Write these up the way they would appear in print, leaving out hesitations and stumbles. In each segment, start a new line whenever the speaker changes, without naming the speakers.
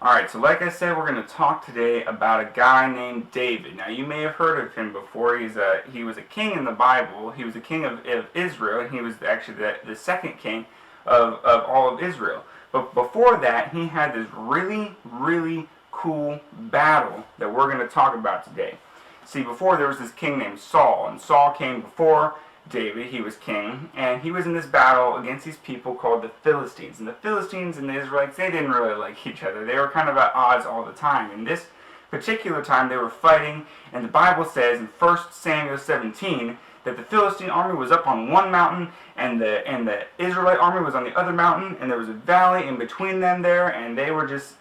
Alright, so like I said, we're going to talk today about a guy named David. Now, you may have heard of him before. He was a king in the Bible. He was a king of Israel, and he was actually the second king of all of Israel. But before that, he had this really, really cool battle that we're going to talk about today. See, before there was this king named Saul, and Saul came before David. He was king, and he was in this battle against these people called the Philistines. And the Philistines and the Israelites, they didn't really like each other. They were kind of at odds all the time. And this particular time they were fighting, and the Bible says in 1 Samuel 17 that the Philistine army was up on one mountain, and the Israelite army was on the other mountain, and there was a valley in between them there, and they were just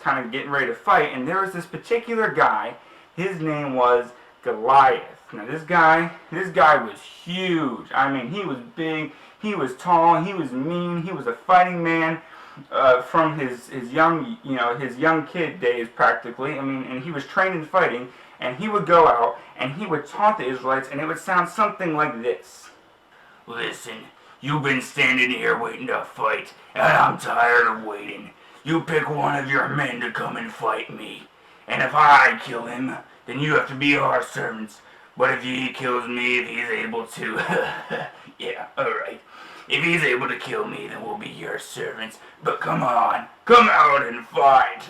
kind of getting ready to fight. And there was this particular guy. His name was Goliath. Now this guy was huge. I mean, he was big, he was tall, he was mean, he was a fighting man from his young kid days practically. I mean, and he was trained in fighting, and he would go out and he would taunt the Israelites, and it would sound something like this.
Listen, you've been standing here waiting to fight, and I'm tired of waiting. You pick one of your men to come and fight me, and if I kill him, then you have to be our servants. But if he kills me, if he's able to, yeah, alright. If he's able to kill me, then we'll be your servants. But come on, come out and fight.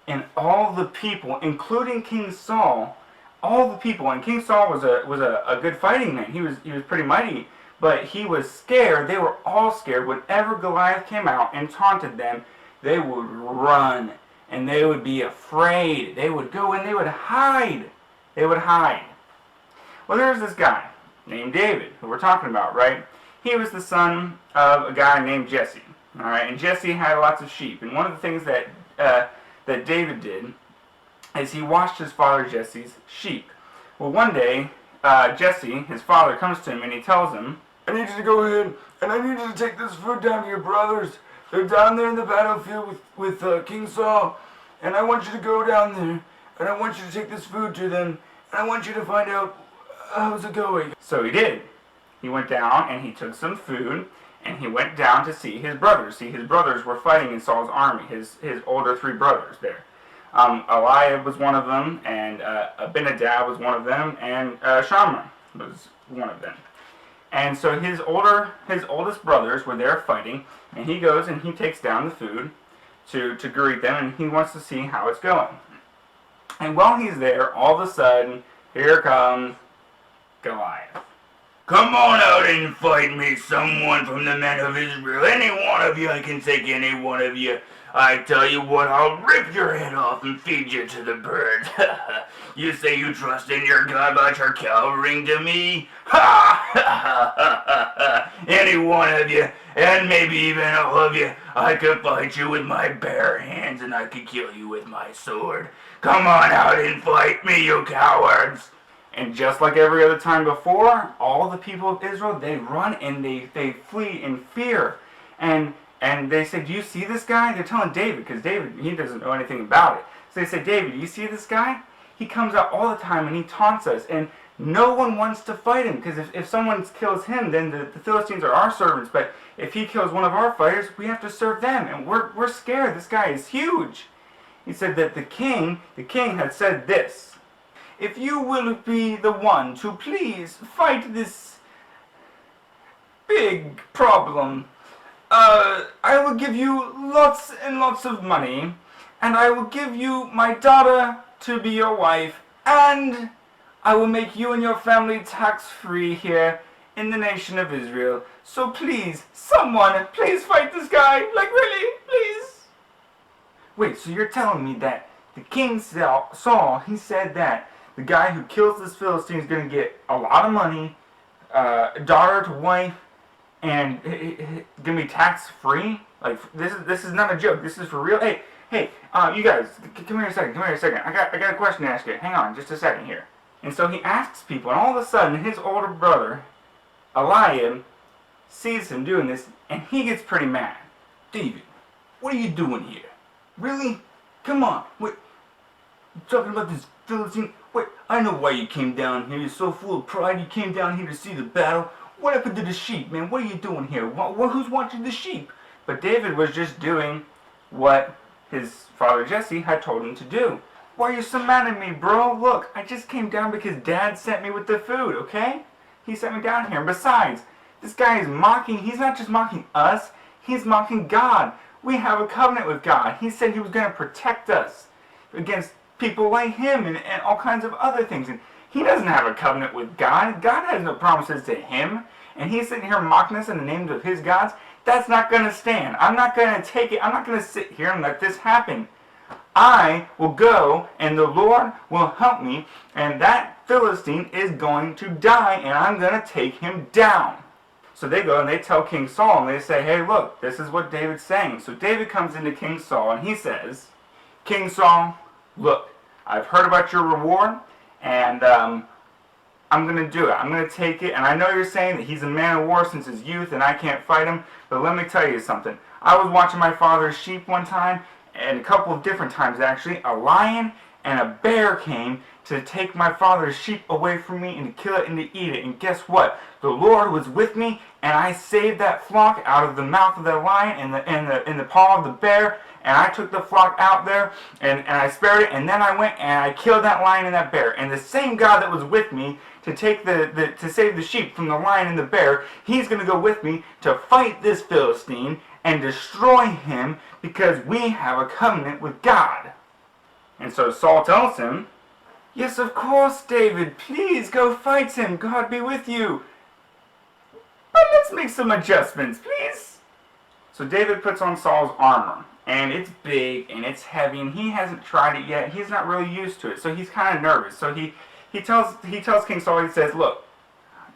And all the people, including King Saul, and King Saul was a good fighting man. He was pretty mighty, but he was scared. They were all scared. Whenever Goliath came out and taunted them, they would run, and they would be afraid. They would go and they would hide. Well, there's this guy named David, who we're talking about, right? He was the son of a guy named Jesse, all right? And Jesse had lots of sheep. And one of the things that David did is he watched his father Jesse's sheep. Well, one day, Jesse, his father, comes to him and he tells him,
I need you to go ahead and I need you to take this food down to your brothers. They're down there in the battlefield with King Saul. And I want you to go down there and I want you to take this food to them. And I want you to find out how's it going.
So he did. He went down and he took some food and he went down to see his brothers. See, his brothers were fighting in Saul's army, his older three brothers there. Eliab was one of them, and Abinadab was one of them, and Shammah was one of them. And so his oldest brothers were there fighting, and he goes and he takes down the food to greet them, and he wants to see how it's going. And while he's there, all of a sudden, here comes Goliath.
Come on out and fight me, someone from the men of Israel. Any one of you, I can take any one of you. I tell you what, I'll rip your head off and feed you to the birds. You say you trust in your God, but you're cowering to me? Ha! Any one of you, and maybe even all of you, I could fight you with my bare hands, and I could kill you with my sword. Come on out and fight me, you cowards!
And just like every other time before, all the people of Israel, they run and they flee in fear. And they say, do you see this guy? They're telling David, because David, he doesn't know anything about it. So they say, David, do you see this guy? He comes out all the time and he taunts us. And no one wants to fight him, because if someone kills him, then the Philistines are our servants. But if he kills one of our fighters, we have to serve them. And we're scared. This guy is huge. He said that the king had said this. If you will be the one to please fight this big problem, I will give you lots and lots of money, and I will give you my daughter to be your wife, and I will make you and your family tax-free here in the nation of Israel. So please, someone, please fight this guy. Like, really, please. Wait, so you're telling me that the king Saul, he said that the guy who kills this Philistine is going to get a lot of money, daughter to wife, and going to be tax-free? Like, this is not a joke. This is for real. Hey, you guys, come here a second. I got a question to ask you. Hang on, just a second here. And so he asks people, and all of a sudden, his older brother, Eliab, sees him doing this, and he gets pretty mad. David, what are you doing here? Really? Come on. Wait, you talking about this Philistine? Wait, I know why you came down here. You're so full of pride. You came down here to see the battle. What happened to the sheep, man? What are you doing here? Who's watching the sheep? But David was just doing what his father Jesse had told him to do. Why are you so mad at me, bro? Look, I just came down because Dad sent me with the food, okay? He sent me down here. And besides, this guy is mocking. He's not just mocking us. He's mocking God. We have a covenant with God. He said he was going to protect us against people like him and all kinds of other things. And he doesn't have a covenant with God. God has no promises to him. And he's sitting here mocking us in the names of his gods. That's not going to stand. I'm not going to take it. I'm not going to sit here and let this happen. I will go, and the Lord will help me, and that Philistine is going to die, and I'm going to take him down. So they go and they tell King Saul, and they say, hey, look, this is what David's saying. So David comes into King Saul, and he says, King Saul, look, I've heard about your reward, and I'm going to do it. I'm going to take it, and I know you're saying that he's a man of war since his youth, and I can't fight him, but let me tell you something. I was watching my father's sheep one time, and a couple of different times actually, a lion and a bear came to take my father's sheep away from me and to kill it and to eat it. And guess what? The Lord was with me, and I saved that flock out of the mouth of the lion and in the paw of the bear. And I took the flock out there and I spared it. And then I went and I killed that lion and that bear. And the same God that was with me to take to save the sheep from the lion and the bear, he's going to go with me to fight this Philistine and destroy him, because we have a covenant with God. And so Saul tells him, yes, of course, David, please go fight him. God be with you. But let's make some adjustments, please. So David puts on Saul's armor, and it's big and it's heavy, and he hasn't tried it yet. He's not really used to it, so he's kind of nervous. So he tells King Saul, he says, look,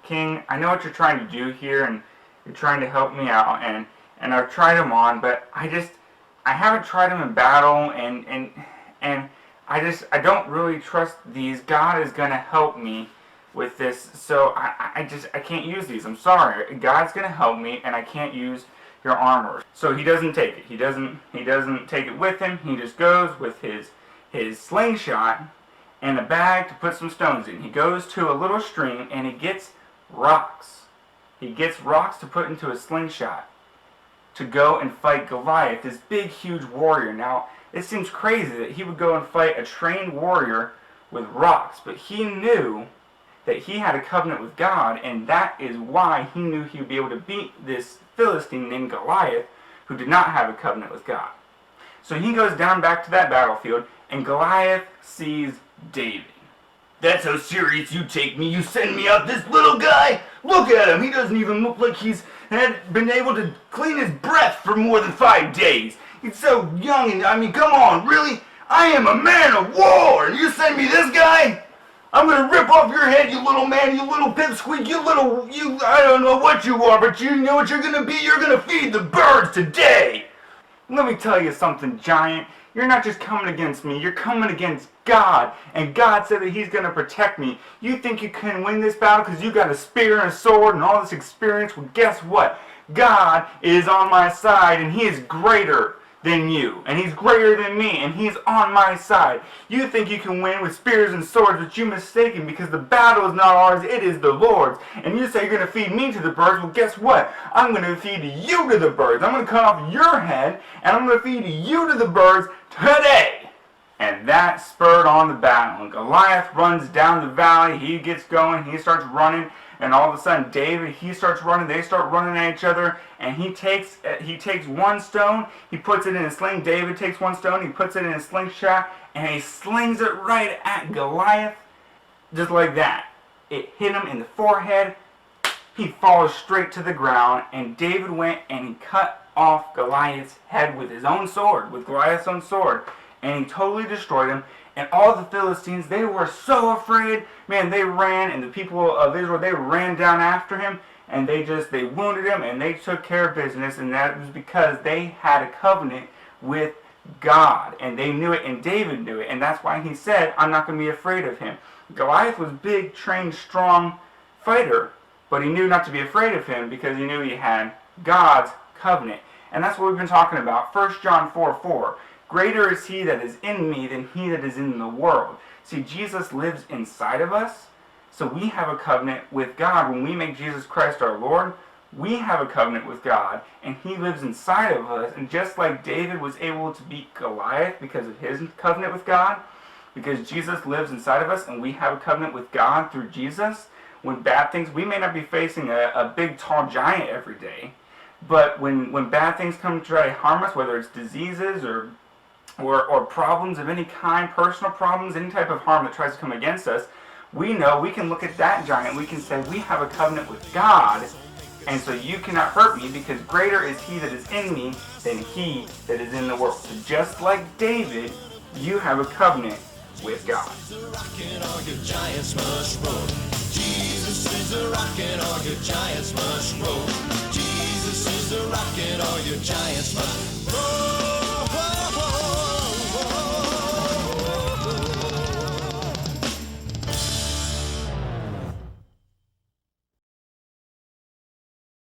King, I know what you're trying to do here, and you're trying to help me out, and I've tried them on, but I haven't tried them in battle, and I don't really trust these. God is going to help me with this, so I can't use these. I'm sorry. God's going to help me, and I can't use your armor. So he doesn't take it. He doesn't take it with him. He just goes with his slingshot and a bag to put some stones in. He goes to a little stream, and he gets rocks. He gets rocks to put into a slingshot to go and fight Goliath, this big, huge warrior. Now, it seems crazy that he would go and fight a trained warrior with rocks, but he knew that he had a covenant with God, and that is why he knew he would be able to beat this Philistine named Goliath, who did not have a covenant with God. So he goes down back to that battlefield, and Goliath sees David.
That's how serious you take me. You send me out this little guy? Look at him. He doesn't even look like he's had been able to clean his breath for more than 5 days. He's so young, and I mean, come on, really? I am a man of war, and you send me this guy? I'm gonna rip off your head, you little man, you little pipsqueak, I don't know what you are, but you know what you're gonna be? You're gonna feed the birds today!
Let me tell you something, giant. You're not just coming against me, you're coming against God. And God said that he's going to protect me. You think you can win this battle because you got a spear and a sword and all this experience? Well, guess what? God is on my side, and he is greater than you. And he's greater than me, and he's on my side. You think you can win with spears and swords, but you're mistaken, because the battle is not ours, it is the Lord's. And you say you're going to feed me to the birds. Well, guess what? I'm going to feed you to the birds. I'm going to cut off your head, and I'm going to feed you to the birds today. And that spurred on the battle. And Goliath runs down the valley. He gets going. He starts running. And all of a sudden, David, he starts running. They start running at each other. And he takes one stone. He puts it in a sling. David takes one stone. He puts it in a slingshot. And he slings it right at Goliath. Just like that. It hit him in the forehead. He falls straight to the ground. And David went and he cut off Goliath's head with his own sword. With Goliath's own sword. And he totally destroyed him. And all the Philistines, they were so afraid. Man, they ran, and the people of Israel, they ran down after him, and they wounded him, and they took care of business, and that was because they had a covenant with God, and they knew it, and David knew it, and that's why he said, I'm not going to be afraid of him. Goliath was a big, trained, strong fighter, but he knew not to be afraid of him because he knew he had God's covenant, and that's what we've been talking about. 1 John 4:4. Greater is he that is in me than he that is in the world. See, Jesus lives inside of us, so we have a covenant with God. When we make Jesus Christ our Lord, we have a covenant with God, and he lives inside of us. And just like David was able to beat Goliath because of his covenant with God, because Jesus lives inside of us and we have a covenant with God through Jesus, when bad things, we may not be facing a big tall giant every day, but when bad things come to try to harm us, whether it's diseases or problems of any kind, personal problems, any type of harm that tries to come against us, we know we can look at that giant, we can say we have a covenant with God, and so you cannot hurt me, because greater is he that is in me than he that is in the world. So just like David, you have a covenant with God.
Jesus is a rockin', all your giants must roll. Jesus is a rockin', all your giants must